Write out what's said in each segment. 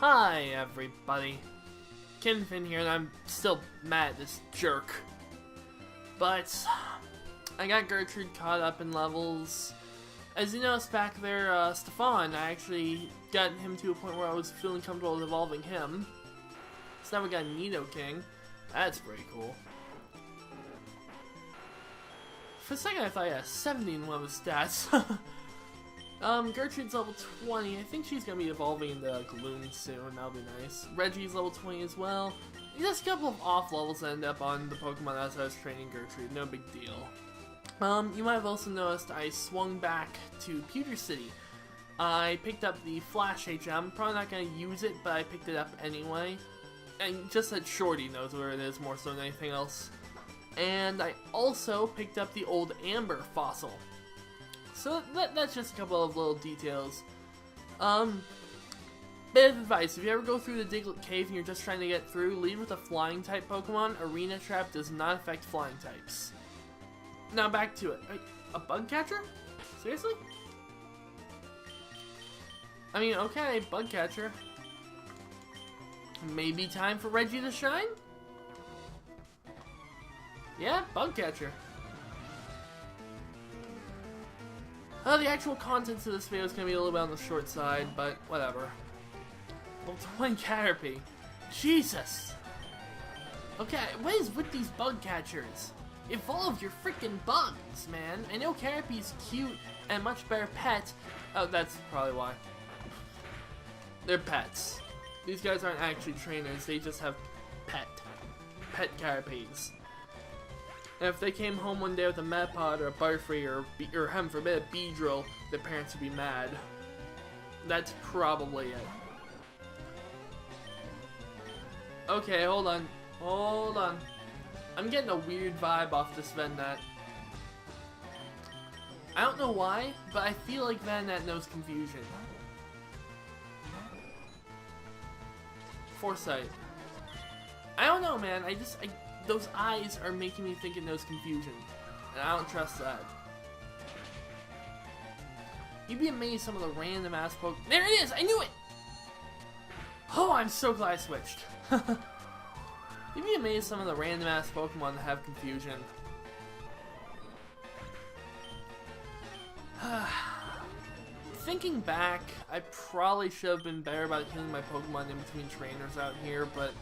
Hi everybody, Kinfin here, and I'm still mad at this jerk. But I got Gertrude caught up in levels. As you noticed back there, Stefan, I actually got him to a point where I was feeling comfortable with evolving him. So now we got Nidoking. That's pretty cool. For a second I thought he had 70 in one of his stats. Gertrude's level 20. I think she's gonna be evolving into Gloom soon. That'll be nice. Reggie's level 20 as well. Just a couple of off levels that end up on the Pokemon as I was training Gertrude. No big deal. You might have also noticed I swung back to Pewter City. I picked up the Flash HM. Probably not gonna use it, but I picked it up anyway. And just that Shorty knows where it is more so than anything else. And I also picked up the old Amber fossil. So that's just a couple of little details. Bit of advice, if you ever go through the Diglett Cave and you're just trying to get through, lead with a flying type Pokemon. Arena Trap does not affect flying types. Now back to it. A bug catcher? Seriously? I mean, okay, bug catcher. Maybe time for Reggie to shine? Yeah, bug catcher. The actual contents of this video is going to be a little bit on the short side, but whatever. Level 20 Caterpie. Jesus! Okay, what is with these bug catchers? Evolve your freaking bugs, man. I know Caterpie's cute and much better pet. Oh, that's probably why. They're pets. These guys aren't actually trainers, they just have pet Caterpies. And if they came home one day with a Metapod or a Butterfree or heaven forbid a Beedrill, their parents would be mad. That's probably it. Okay, hold on. Hold on. I'm getting a weird vibe off this Venonat. I don't know why, but I feel like Venonat knows confusion. Foresight. I don't know, man. Those eyes are making me think it knows confusion. And I don't trust that. You'd be amazed some of the random ass Pokemon. There it is! I knew it! Oh, I'm so glad I switched. You'd be amazed some of the random ass Pokemon that have confusion. Thinking back, I probably should have been better about healing my Pokemon in between trainers out here, but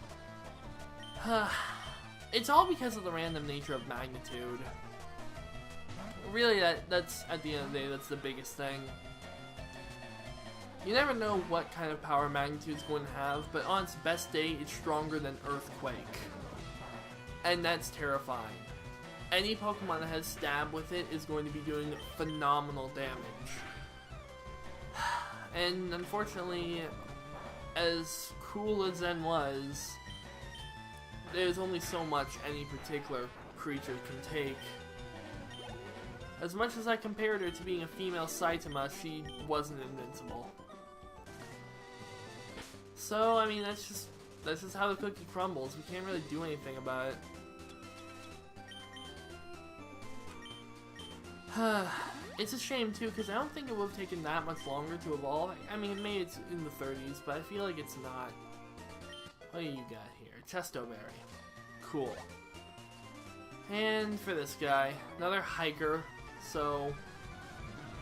it's all because of the random nature of Magnitude. Really, that's at the end of the day, that's the biggest thing. You never know what kind of power Magnitude's going to have, but on its best day, it's stronger than Earthquake. And that's terrifying. Any Pokemon that has Stab with it is going to be doing phenomenal damage. And unfortunately, as cool as Zen was, there's only so much any particular creature can take. As much as I compared her to being a female Saitama, she wasn't invincible. So, I mean, that's just how the cookie crumbles. We can't really do anything about it. It's a shame too, because I don't think it would have taken that much longer to evolve. I mean, maybe it's in the 30s, but I feel like it's not. What do you got here? Chestoberry. Cool. And for this guy, another hiker. So,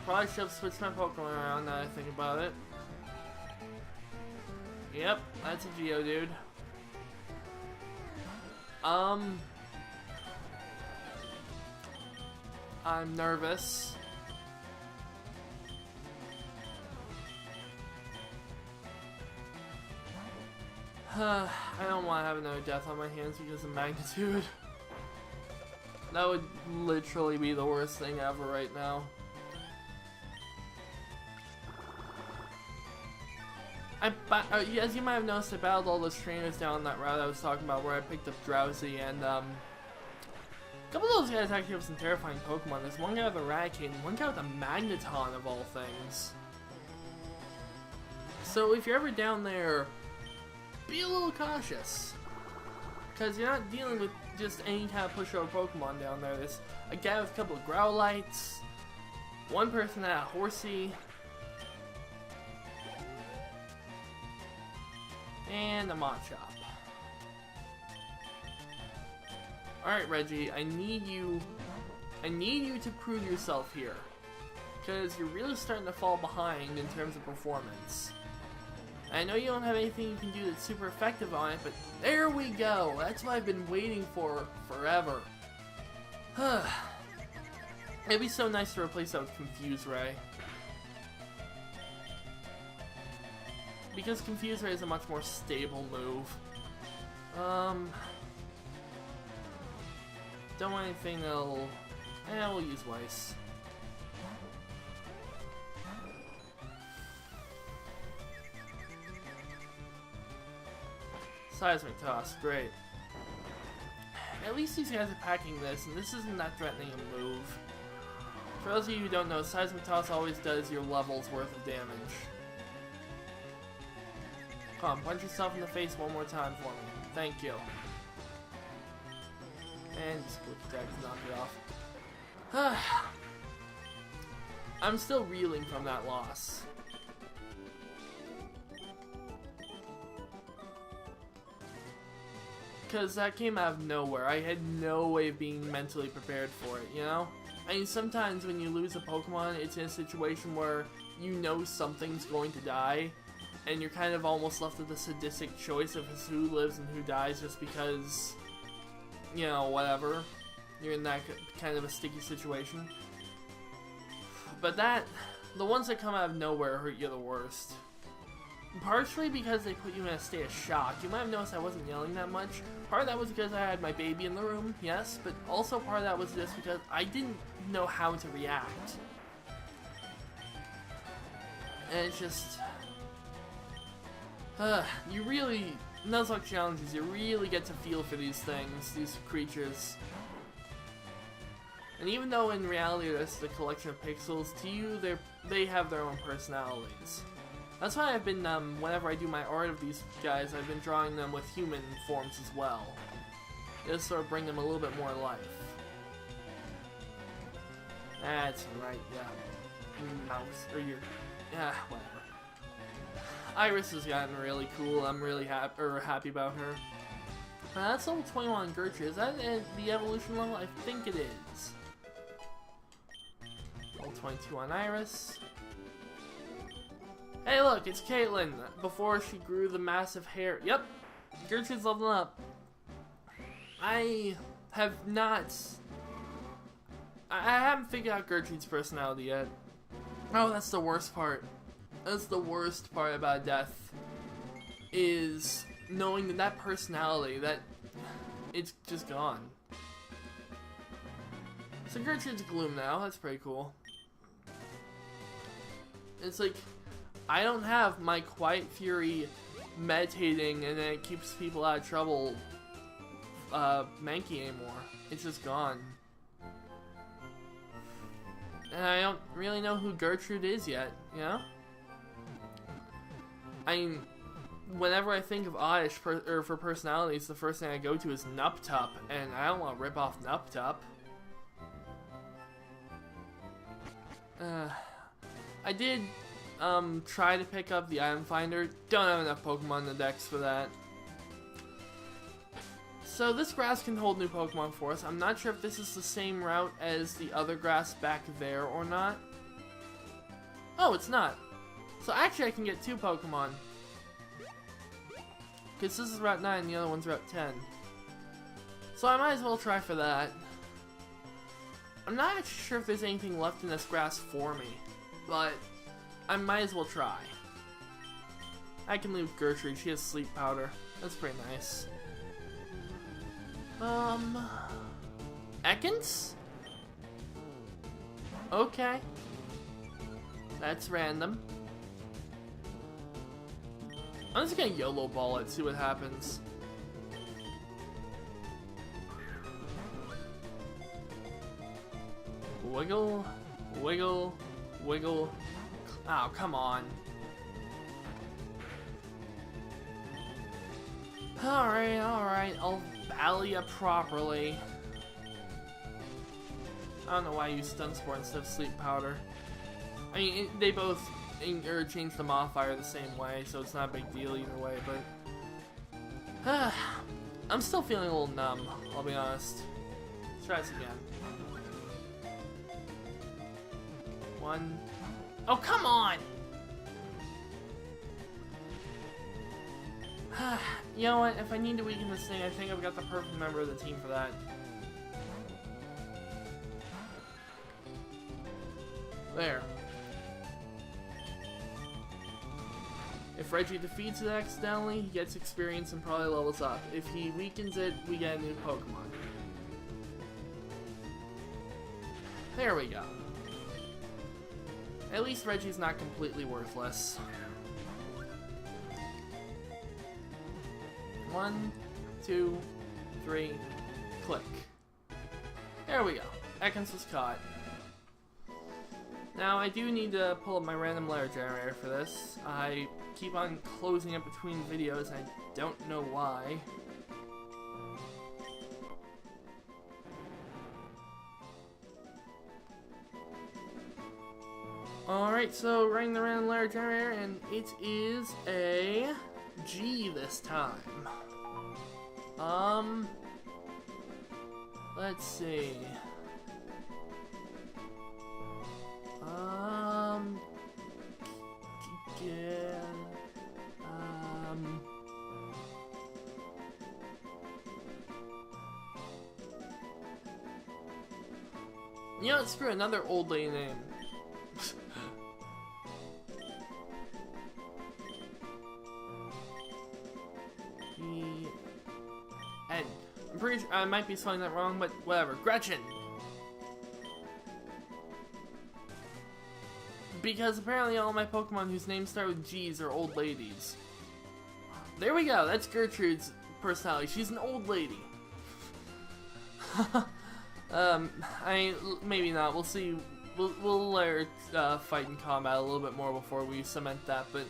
probably should have switched my Pokemon around now that I think about it. Yep, that's a Geodude. I'm nervous. I don't want to have another death on my hands because of Magnitude. That would literally be the worst thing ever right now. As you might have noticed, I battled all those trainers down that route I was talking about where I picked up Drowsy, and a couple of those guys actually have some terrifying Pokemon. There's one guy with a Raticate and one guy with a Magneton of all things. So if you're ever down there, be a little cautious. Because you're not dealing with just any kind of pushover Pokemon down there. There's a guy with a couple of Growlites, one person had a Horsey. And a Machop. Alright, Reggie, I need you to prove yourself here. Because you're really starting to fall behind in terms of performance. I know you don't have anything you can do that's super effective on it, but there we go! That's what I've been waiting for forever. It'd be so nice to replace that with Confuse Ray. Because Confuse Ray is a much more stable move. Don't want anything that'll... we'll use Weiss. Seismic Toss, great. At least these guys are packing this, and this isn't that threatening a move. For those of you who don't know, Seismic Toss always does your level's worth of damage. Come on, punch yourself in the face one more time for me. Thank you. And split attack to knock it off. I'm still reeling from that loss. Because that came out of nowhere. I had no way of being mentally prepared for it, you know? I mean, sometimes when you lose a Pokemon, it's in a situation where you know something's going to die, and you're kind of almost left with a sadistic choice of who lives and who dies just because, you know, whatever. You're in that kind of a sticky situation. But the ones that come out of nowhere hurt you the worst. Partially because they put you in a state of shock. You might have noticed I wasn't yelling that much. Part of that was because I had my baby in the room, yes, but also part of that was just because I didn't know how to react. And it's just... you really... Nuzlocke challenges, you really get to feel for these things, these creatures. And even though in reality they're just a collection of pixels, to you they have their own personalities. That's why I've been, whenever I do my art of these guys, I've been drawing them with human forms as well. Just sort of bring them a little bit more life. That's right, yeah. Mouse, or your, yeah, whatever. Iris has gotten really cool. I'm really happy about her. That's level 21 on Gertrude. Is that the evolution level? I think it is. Level 22 on Iris. Hey look, it's Caitlin, before she grew the massive hair. Yep, Gertrude's leveling up. I haven't figured out Gertrude's personality yet. Oh, that's the worst part. That's the worst part about death. Is knowing that personality, that it's just gone. So Gertrude's Gloom now, that's pretty cool. It's like, I don't have my Quiet Fury meditating and then it keeps people out of trouble Mankey anymore. It's just gone. And I don't really know who Gertrude is yet, you know? I mean, whenever I think of Oddish for personalities, the first thing I go to is Nuptup, and I don't want to rip off Nuptup. I did try to pick up the item finder. Don't have enough Pokemon in the dex for that. So this grass can hold new Pokemon for us. I'm not sure if this is the same route as the other grass back there or not. Oh, it's not. So actually I can get 2 Pokemon. Because this is Route 9 and the other one's Route 10. So I might as well try for that. I'm not actually sure if there's anything left in this grass for me. But I might as well try. I can leave Gertrude, she has sleep powder. That's pretty nice. Ekans? Okay. That's random. I'm just gonna YOLO ball it, see what happens. Wiggle, wiggle, wiggle. Oh, come on. Alright, I'll battle ya properly. I don't know why I use Stun Spore instead of Sleep Powder. I mean, they both change the modifier the same way, so it's not a big deal either way, but I'm still feeling a little numb, I'll be honest. Let's try this again. 1. Oh, come on! You know what? If I need to weaken this thing, I think I've got the perfect member of the team for that. There. If Reggie defeats it accidentally, he gets experience and probably levels up. If he weakens it, we get a new Pokemon. There we go. At least Reggie's not completely worthless. 1, 2, 3, click. There we go. Ekans was caught. Now, I do need to pull up my random letter generator for this. I keep on closing it between videos, I don't know why. Alright, so running the random letter generator, and it is a G this time. Let's see. You know what, screw another old lady name. And I'm pretty sure I might be spelling that wrong, but whatever. Gretchen! Because apparently all my Pokemon whose names start with G's are old ladies. There we go, that's Gertrude's personality. She's an old lady. Maybe not. We'll see. We'll let her fight in combat a little bit more before we cement that. But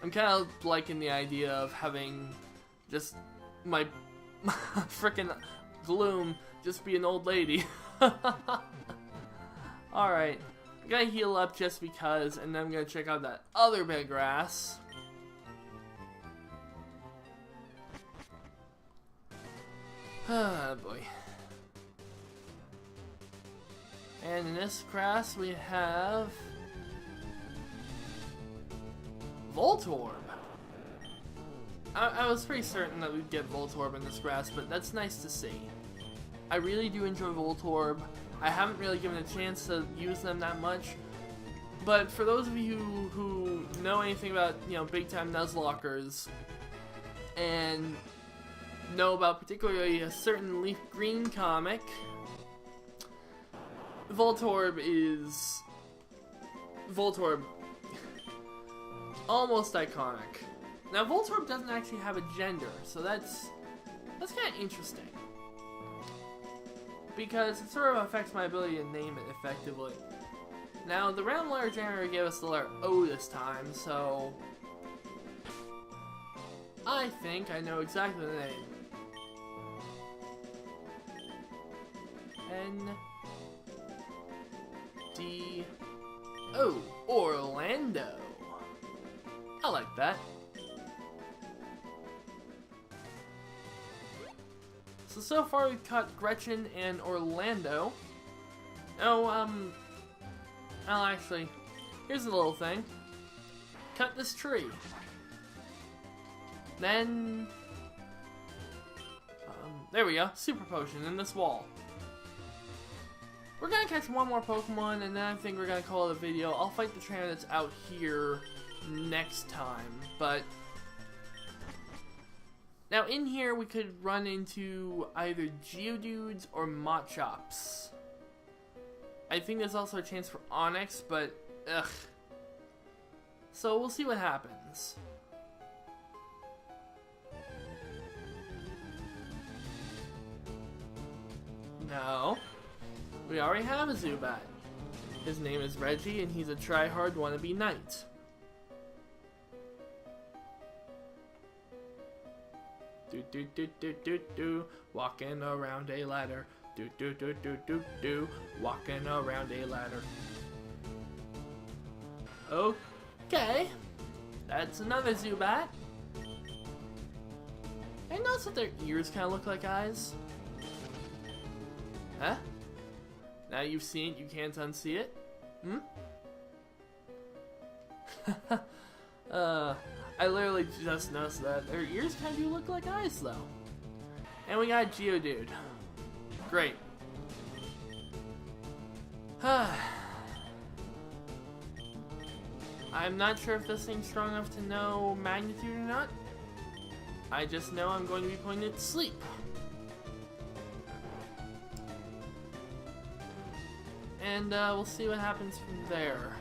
I'm kind of liking the idea of having just my frickin' Gloom just be an old lady. Alright. I'm gonna heal up just because, and then I'm gonna check out that other bit of grass. Ah, boy. And in this grass we have Voltorb. I was pretty certain that we'd get Voltorb in this grass, but that's nice to see. I really do enjoy Voltorb. I haven't really given a chance to use them that much, but for those of you who know anything about, you know, big time Nuzlockers and know about particularly a certain Leaf Green comic, Voltorb almost iconic. Now Voltorb doesn't actually have a gender, so that's kind of interesting. Because it sort of affects my ability to name it effectively. Now, the random letter generator gave us the letter O this time, so I think I know exactly the name. N-D-O, Orlando. I like that. So far we've caught Gretchen and Orlando. Oh, well, actually, here's a little thing. Cut this tree. Then, there we go. Super Potion in this wall. We're gonna catch one more Pokemon, and then I think we're gonna call it a video. I'll fight the trainer that's out here next time, but now in here we could run into either Geodudes or Machops. I think there's also a chance for Onix, but ugh. So we'll see what happens. No. We already have a Zubat. His name is Reggie, and he's a try-hard wannabe knight. Do do do do do do, walking around a ladder. Do do do do do do, walking around a ladder. Okay, that's another Zubat. I noticed that their ears kind of look like eyes. Huh? Now you've seen it, you can't unsee it? Hmm? I literally just noticed that. Their ears kind of do look like eyes, though. And we got Geodude. Great. I'm not sure if this thing's strong enough to know magnitude or not. I just know I'm going to be putting it to sleep. And we'll see what happens from there.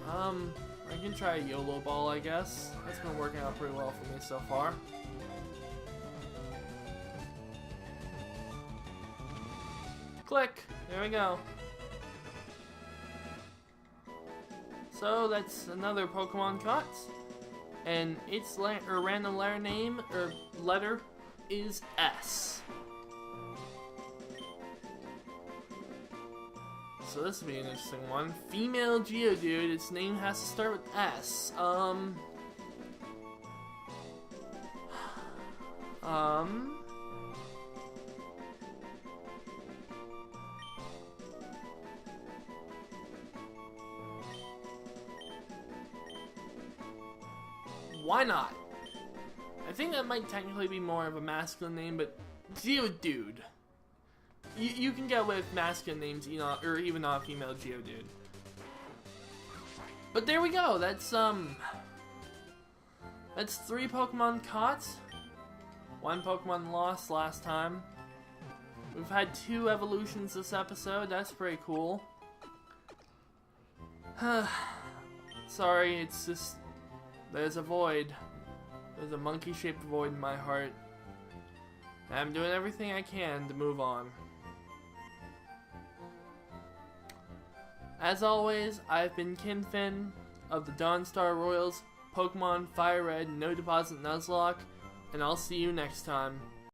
I can try a YOLO ball, I guess. That's been working out pretty well for me so far. Click! There we go. So that's another Pokemon caught. And its random letter name, or letter, is S. So this will be an interesting one. Female Geodude, its name has to start with S. Why not? I think that might technically be more of a masculine name, but Geodude. You can get with masculine names, you know, or even not a female Geodude. But there we go. That's 3 Pokemon caught. 1 Pokemon lost last time. We've had 2 evolutions this episode. That's pretty cool. Sorry, it's just there's a void. There's a monkey-shaped void in my heart. And I'm doing everything I can to move on. As always, I've been Kinfin of the Dawnstar Royals, Pokemon Fire Red No Deposit Nuzlocke, and I'll see you next time.